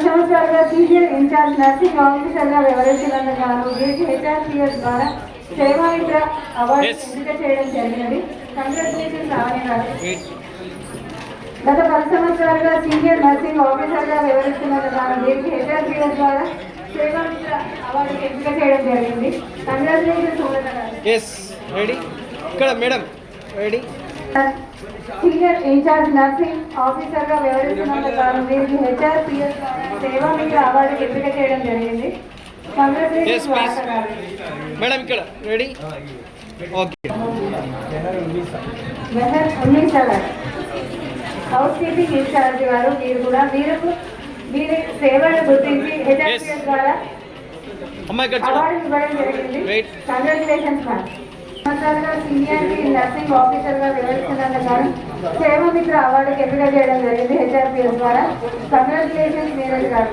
సంవత్సరాలుగా senior incharge nursing ఆఫీసర్గా వ్యవహరించినందుకు గాను వీరికి హెచ్ఆర్పిఎస్ ద్వారా సేవామిత్ర అవార్డు ఎంపిక చేయడం జరిగినది. కంగ్రాచులేషన్స్ రావణి గారు. గత 10 సంవత్సరాలుగా సీనియర్ నర్సింగ్ ఆఫీసర్గా వ్యవహరిస్తున్నందుకు గాను వీరికి హెచ్ఆర్పిఎస్ ద్వారా సేవామిత్ర అవార్డు ఎంపిక చేయడం జరిగింది. కంగ్రాచులేషన్స్ సుమలత గారు. సీనియర్ ఇన్ఛార్జ్ నర్సింగ్ ఆఫీసర్గా వ్యవహరిస్తున్నందుకు గాను వీరికి హెచ్ఆర్పిఎస్ ద్వారా సేవామిత్ర అవార్డు ఎంపిక చేయడం జరిగింది. కంగ్రాచులేషన్స్ వార్త గారు. మెహర్ ఉన్నీసా గారు హౌస్ కీపింగ్ ఇన్ఛార్జ్ గారు. మీరు కూడా వీరి సేవలను గుర్తించి హెచ్ఆర్పిఎస్ ద్వారా అవార్డు ఇవ్వడం జరిగింది. Congratulations ma'am. సంవత్సరాలుగా సీనియర్ నర్సింగ్ ఆఫీసర్గా వ్యవహరిస్తున్నందుకు గాను సేవామిత్ర అవార్డుకి ఎంపిక చేయడం జరిగింది హెచ్ఆర్పిఎస్ ద్వారా. కంగ్రాచులేషన్స్ నీరజ్ గారు.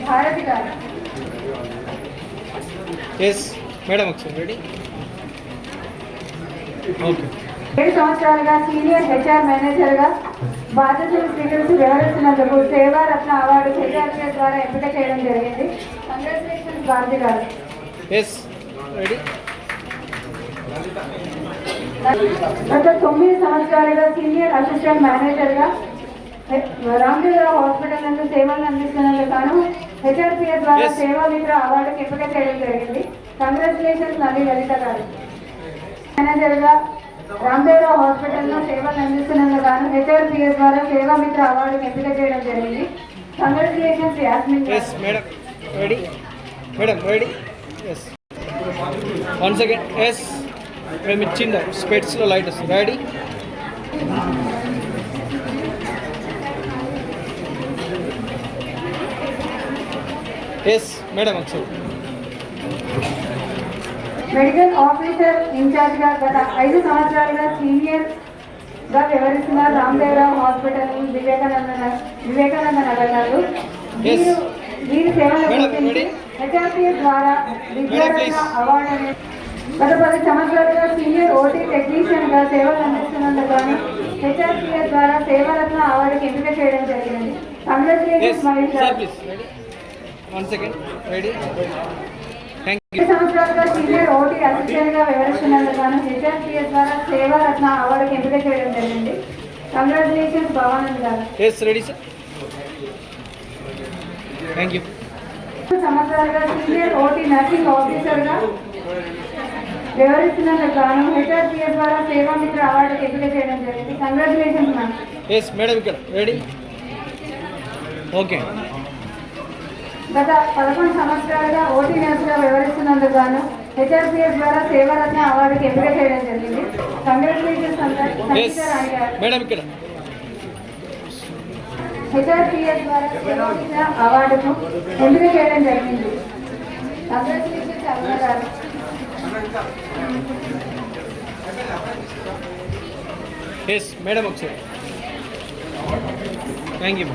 భారతి గారు. 7 సంవత్సరాలుగా సీనియర్ హెచ్ఆర్ మేనేజర్గా బాధ్యతలు స్వీకరించి వ్యవహరిస్తున్నందుకు సేవారత్న అవార్డు హెచ్ఆర్పిఎస్ ద్వారా ఎంపిక చేయడం జరిగింది. కంగ్రాచులేషన్స్ భారతి గారు. గత 9 సంవత్సరాలుగా సీనియర్ అసిస్టెంట్ మేనేజర్గా రామదేవరావు హాస్పిటల్ నందు సేవలను అందిస్తున్నందుకు గాను హెచ్ఆర్పిఎస్ ద్వారా సేవామిత్ర అవార్డుకి ఎంపిక చేయడం జరిగింది. కంగ్రాచులేషన్స్ నల్లి లలిత గారు. మేనేజర్గా రామదేవరావు హాస్పిటల్లో సేవలు అందిస్తున్నందుకు గాను హెచ్ఆర్పిఎస్ ద్వారా సేవామిత్ర అవార్డుకి ఎంపిక చేయడం జరిగింది. కంగ్రాచులేషన్స్ యాస్మిన్ గారు. స్పెట్స్లో లైట్ వస్తుంది. రెడీ మేడం ఒకసారి. మెడికల్ ఆఫీసర్ ఇన్ఛార్జ్గా గత 5 సంవత్సరాలుగా సీనియర్గా వ్యవహరిస్తున్న రామదేవరావు హాస్పిటల్ వివేకానంద నగర్ నందు వీరి సేవలు గుర్తించి హెచ్ఆర్పిఎస్ ద్వారా విద్యారత్న అవార్డు గత 10 సంవత్సరాలుగా సీనియర్ ఓటీ టెక్నీషియన్గా సేవలు అందిస్తున్నందుకు గాను హెచ్ఆర్పిఎస్ ద్వారా సేవారత్న అవార్డుకి ఎంపిక చేయడం జరిగింది. కంగ్రాచులేషన్స్ మహేష్ గారు. 7 సంవత్సరాలుగా సీనియర్ ఓటీ అసిస్టెంట్గా వ్యవహరిస్తున్నందుకు గాను హెచ్ఆర్పిఎస్ ద్వారా సేవారత్న అవార్డుకి ఎంపిక చేయడం జరిగింది. కంగ్రాచులేషన్స్ భవానంద్ గారు. 7 సంవత్సరాలుగా సీనియర్ ఓటీ నర్సింగ్ ఆఫీసర్గా వ్యవహరిస్తున్నందుకు గాను హెచ్ఆర్పిఎస్ ద్వారా సేవామిత్ర అవార్డుకి ఎంపిక చేయడం జరిగింది. Congratulations ma'am. గత 11 సంవత్సరాలుగా ఓటీ నర్సుగా వ్యవహరిస్తున్నందుకు గాను హెచ్ఆర్పిఎస్ ద్వారా సేవారత్న అవార్డుకి ఎంపిక చేయడం జరిగింది. కంగ్రాచులేషన్స్ సంగీత రాణి గారు. హెచ్ఆర్పిఎస్ ద్వారా సేవామిత్ర అవార్డుకు ఎంపిక చేయడం జరిగింది. కంగ్రాచులేషన్స్ అరుణ గారు. మేడం ఒకసారి. Thank you.